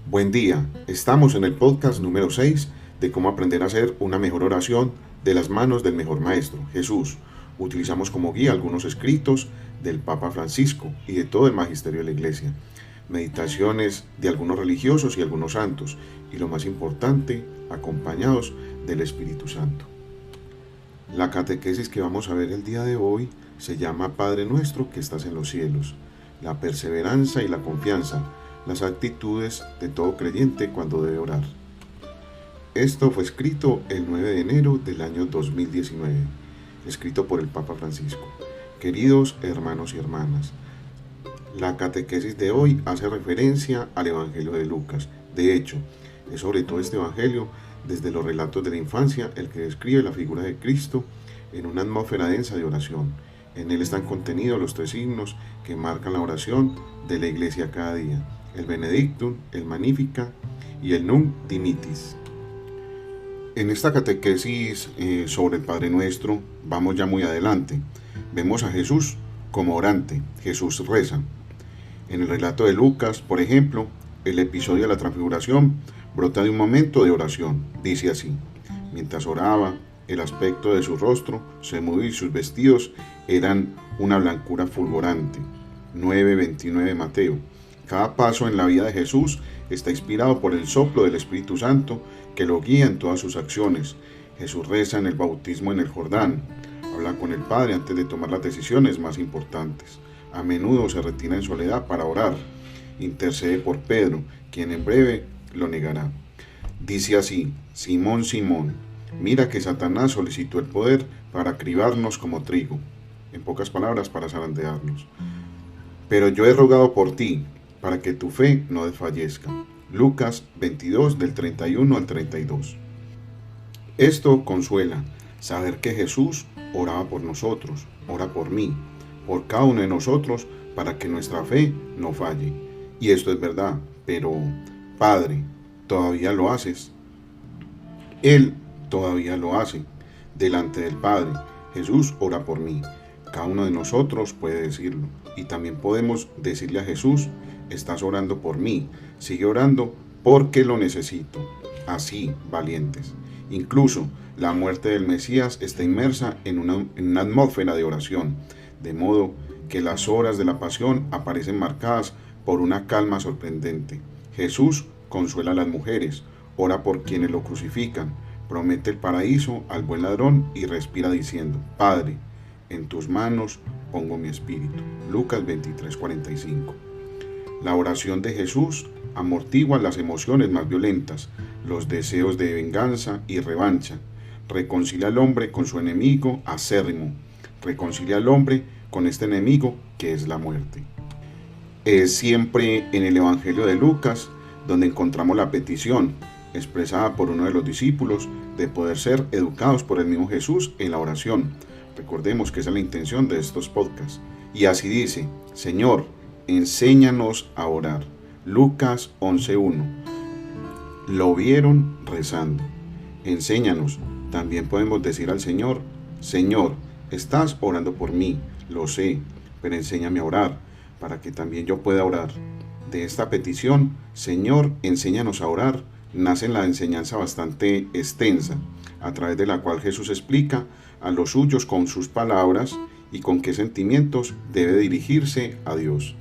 Buen día, estamos en el podcast número 6 de cómo aprender a hacer una mejor oración de las manos del mejor maestro, Jesús. Utilizamos como guía algunos escritos del Papa Francisco y de todo el magisterio de la Iglesia, meditaciones de algunos religiosos y algunos santos, y lo más importante, acompañados del Espíritu Santo. La catequesis que vamos a ver el día de hoy se llama Padre Nuestro que estás en los cielos, la perseverancia y la confianza, las actitudes de todo creyente cuando debe orar. Esto fue escrito el 9 de enero del año 2019, escrito por el Papa Francisco. Queridos hermanos y hermanas, la catequesis de hoy hace referencia al Evangelio de Lucas. De hecho, es sobre todo este Evangelio, desde los relatos de la infancia, el que describe la figura de Cristo en una atmósfera densa de oración. En él están contenidos los tres signos que marcan la oración de la Iglesia cada día: el Benedictum, el Magnificat y el Nunc Dimittis. En esta catequesis sobre el Padre Nuestro vamos ya muy adelante. Vemos a Jesús como orante. Jesús reza. En el relato de Lucas, por ejemplo, el episodio de la transfiguración brota de un momento de oración. Dice así: mientras oraba, el aspecto de su rostro se movió y sus vestidos eran una blancura fulgurante. 9:29 Mateo. Cada paso en la vida de Jesús está inspirado por el soplo del Espíritu Santo que lo guía en todas sus acciones. Jesús reza en el bautismo en el Jordán, habla con el Padre antes de tomar las decisiones más importantes. A menudo se retira en soledad para orar. Intercede por Pedro, quien en breve lo negará. Dice así: Simón, Simón, mira que Satanás solicitó el poder para cribarnos como trigo. En pocas palabras, para zarandearnos. Pero yo he rogado por ti, para que tu fe no desfallezca. Lucas 22, del 31 al 32. Esto consuela, saber que Jesús oraba por nosotros, ora por mí, por cada uno de nosotros, para que nuestra fe no falle. Y esto es verdad, pero, Padre, ¿todavía lo haces? Él todavía lo hace. Delante del Padre, Jesús ora por mí. Cada uno de nosotros puede decirlo. Y también podemos decirle a Jesús: estás orando por mí, sigue orando porque lo necesito. Así, valientes. Incluso la muerte del Mesías está inmersa en una atmósfera de oración, de modo que las horas de la pasión aparecen marcadas por una calma sorprendente. Jesús consuela a las mujeres, ora por quienes lo crucifican, promete el paraíso al buen ladrón y respira diciendo: Padre, en tus manos pongo mi espíritu. Lucas 23:45. La oración de Jesús amortigua las emociones más violentas, los deseos de venganza y revancha. Reconcilia al hombre con su enemigo acérrimo. Reconcilia al hombre con este enemigo que es la muerte. Es siempre en el Evangelio de Lucas donde encontramos la petición, expresada por uno de los discípulos, de poder ser educados por el mismo Jesús en la oración. Recordemos que esa es la intención de estos podcasts. Y así dice: Señor, enséñanos a orar. Lucas 11:1. Lo vieron rezando. Enséñanos. También podemos decir al Señor: Señor, estás orando por mí, lo sé, pero enséñame a orar, para que también yo pueda orar. De esta petición, Señor, enséñanos a orar, nace la enseñanza bastante extensa, a través de la cual Jesús explica a los suyos con sus palabras y con qué sentimientos debe dirigirse a Dios.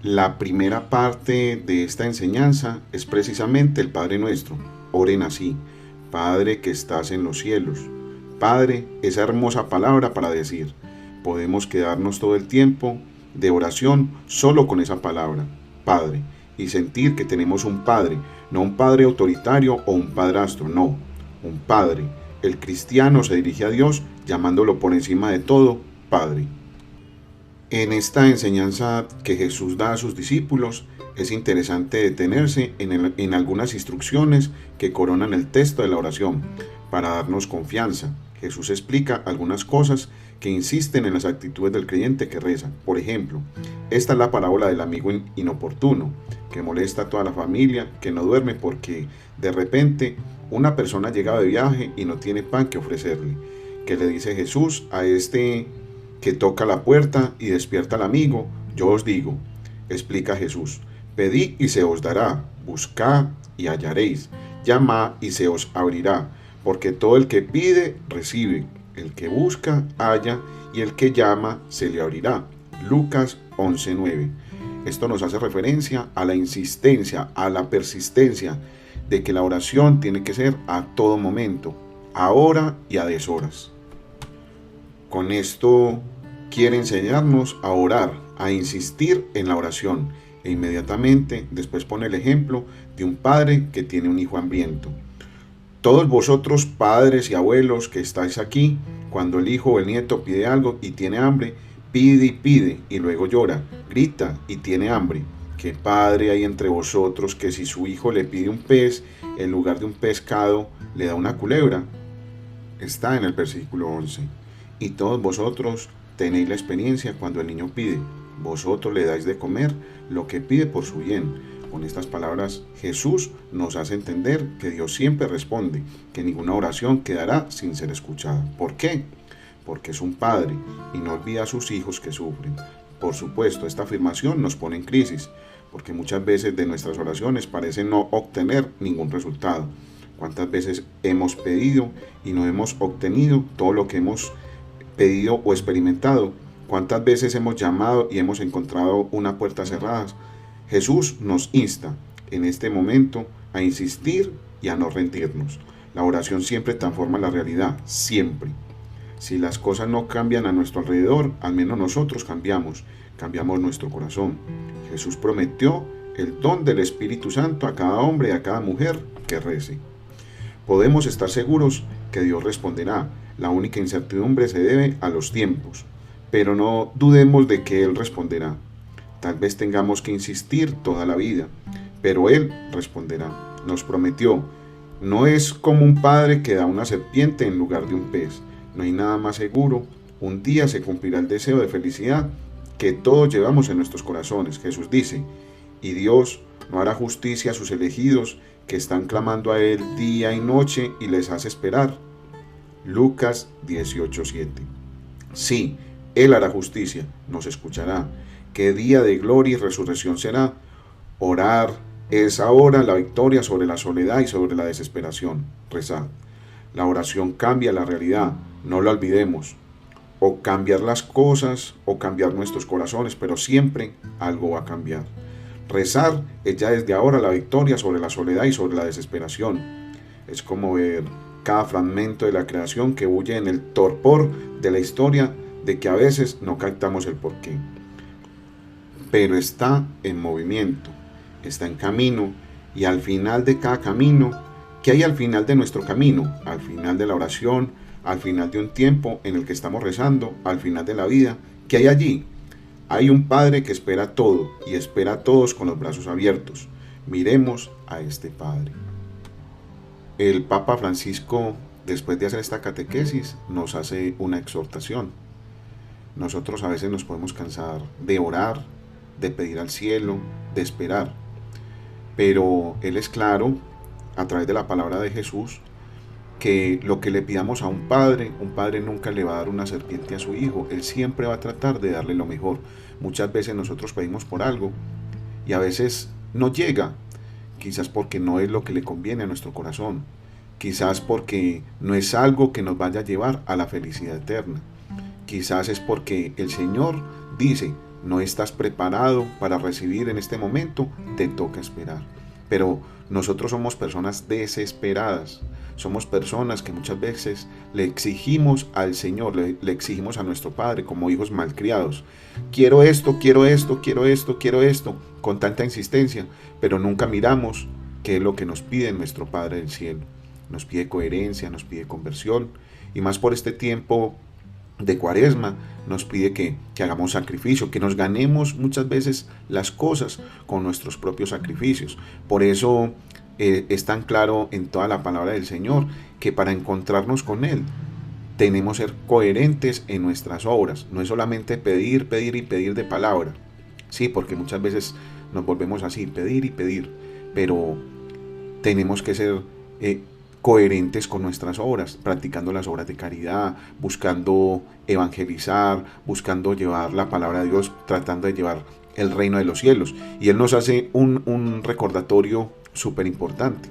La primera parte de esta enseñanza es precisamente el Padre Nuestro. Oren así: Padre que estás en los cielos. Padre, esa hermosa palabra para decir. Podemos quedarnos todo el tiempo de oración solo con esa palabra, Padre, y sentir que tenemos un Padre, no un Padre autoritario o un padrastro, no, un Padre. El cristiano se dirige a Dios llamándolo por encima de todo Padre. En esta enseñanza que Jesús da a sus discípulos, es interesante detenerse en algunas instrucciones que coronan el texto de la oración, para darnos confianza. Jesús explica algunas cosas que insisten en las actitudes del creyente que reza. Por ejemplo, esta es la parábola del amigo inoportuno, que molesta a toda la familia, que no duerme porque de repente una persona llega de viaje y no tiene pan que ofrecerle. Que le dice Jesús a este que toca la puerta y despierta al amigo: yo os digo, explica Jesús, Pedid y se os dará, buscad y hallaréis, llamad y se os abrirá, porque todo el que pide, recibe, el que busca, halla, y el que llama, se le abrirá. Lucas 11:9. Esto nos hace referencia a la insistencia, a la persistencia, de que la oración tiene que ser a todo momento, ahora y a deshoras. Con esto quiere enseñarnos a orar, a insistir en la oración, e inmediatamente después pone el ejemplo de un padre que tiene un hijo hambriento. Todos vosotros, padres y abuelos que estáis aquí, cuando el hijo o el nieto pide algo y tiene hambre, pide y luego llora, grita y tiene hambre. ¿Qué padre hay entre vosotros que si su hijo le pide un pez, en lugar de un pescado, le da una culebra? Está en el versículo 11. Y todos vosotros tenéis la experiencia cuando el niño pide. Vosotros le dais de comer lo que pide por su bien. Con estas palabras, Jesús nos hace entender que Dios siempre responde, que ninguna oración quedará sin ser escuchada. ¿Por qué? Porque es un padre y no olvida a sus hijos que sufren. Por supuesto, esta afirmación nos pone en crisis, porque muchas veces de nuestras oraciones parecen no obtener ningún resultado. ¿Cuántas veces hemos pedido y no hemos obtenido todo lo que hemos pedido o experimentado? ¿Cuántas veces hemos llamado y hemos encontrado una puerta cerrada? Jesús nos insta en este momento a insistir y a no rendirnos. La oración siempre transforma la realidad, siempre. Si las cosas no cambian a nuestro alrededor, al menos nosotros cambiamos nuestro corazón. Jesús prometió el don del Espíritu Santo a cada hombre y a cada mujer que rece. Podemos estar seguros que Dios responderá. La única incertidumbre se debe a los tiempos, pero no dudemos de que Él responderá. Tal vez tengamos que insistir toda la vida, pero Él responderá. Nos prometió. No es como un padre que da una serpiente en lugar de un pez. No hay nada más seguro. Un día se cumplirá el deseo de felicidad que todos llevamos en nuestros corazones. Jesús dice, y Dios no hará justicia a sus elegidos que están clamando a Él día y noche y les hace esperar. Lucas 18:7. Sí, Él hará justicia, nos escuchará. ¿Qué día de gloria y resurrección será? Orar es ahora la victoria sobre la soledad y sobre la desesperación. Rezad. La oración cambia la realidad, no lo olvidemos. O cambiar las cosas o cambiar nuestros corazones, pero siempre algo va a cambiar. Rezar es ya desde ahora la victoria sobre la soledad y sobre la desesperación. Es como ver cada fragmento de la creación que huye en el torpor de la historia de que a veces no captamos el porqué. Pero está en movimiento, está en camino, y al final de cada camino, ¿qué hay al final de nuestro camino? Al final de la oración, al final de un tiempo en el que estamos rezando, al final de la vida, ¿qué hay allí? Hay un Padre que espera todo y espera a todos con los brazos abiertos. Miremos a este Padre. El Papa Francisco, después de hacer esta catequesis, nos hace una exhortación. Nosotros a veces nos podemos cansar de orar, de pedir al cielo, de esperar. Pero Él es claro, a través de la palabra de Jesús, que lo que le pidamos a un padre nunca le va a dar una serpiente a su hijo. Él siempre va a tratar de darle lo mejor. Muchas veces nosotros pedimos por algo y a veces no llega, quizás porque no es lo que le conviene a nuestro corazón, quizás porque no es algo que nos vaya a llevar a la felicidad eterna, quizás es porque el Señor dice, no estás preparado para recibir en este momento, te toca esperar. Pero nosotros somos personas desesperadas, somos personas que muchas veces le exigimos al Señor, le exigimos a nuestro Padre como hijos malcriados. Quiero esto, quiero esto, quiero esto, quiero esto, con tanta insistencia, pero nunca miramos qué es lo que nos pide nuestro Padre del cielo. Nos pide coherencia, nos pide conversión, y más por este tiempo de Cuaresma, nos pide que hagamos sacrificio, que nos ganemos muchas veces las cosas con nuestros propios sacrificios. Por eso es tan claro en toda la palabra del Señor que para encontrarnos con Él tenemos que ser coherentes en nuestras obras. No es solamente pedir, pedir y pedir de palabra. Sí, porque muchas veces nos volvemos así, pedir y pedir. Pero tenemos que ser coherentes con nuestras obras, practicando las obras de caridad, buscando evangelizar, buscando llevar la palabra de Dios, tratando de llevar el reino de los cielos. Y Él nos hace un recordatorio súper importante.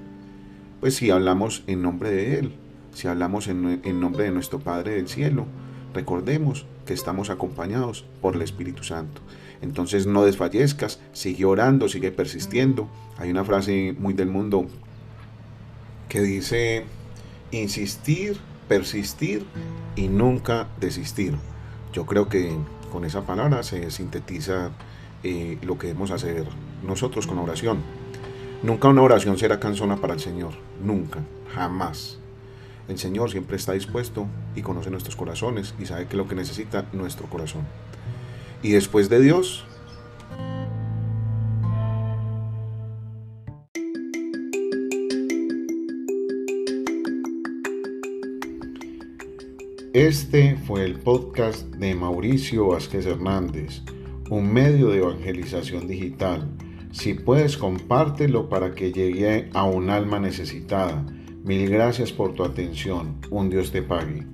Pues si hablamos en nombre de Él, si hablamos en nombre de nuestro Padre del cielo, recordemos que estamos acompañados por el Espíritu Santo. Entonces no desfallezcas, sigue orando, sigue persistiendo. Hay una frase muy del mundo que dice: insistir, persistir y nunca desistir. Yo creo que con esa palabra se sintetiza lo que debemos hacer nosotros con oración. Nunca una oración será cansona para el Señor, nunca, jamás. El Señor siempre está dispuesto y conoce nuestros corazones y sabe que es lo que necesita nuestro corazón. Y después de Dios, este fue el podcast de Mauricio Vázquez Hernández, un medio de evangelización digital. Si puedes, compártelo para que llegue a un alma necesitada. Mil gracias por tu atención. Un Dios te pague.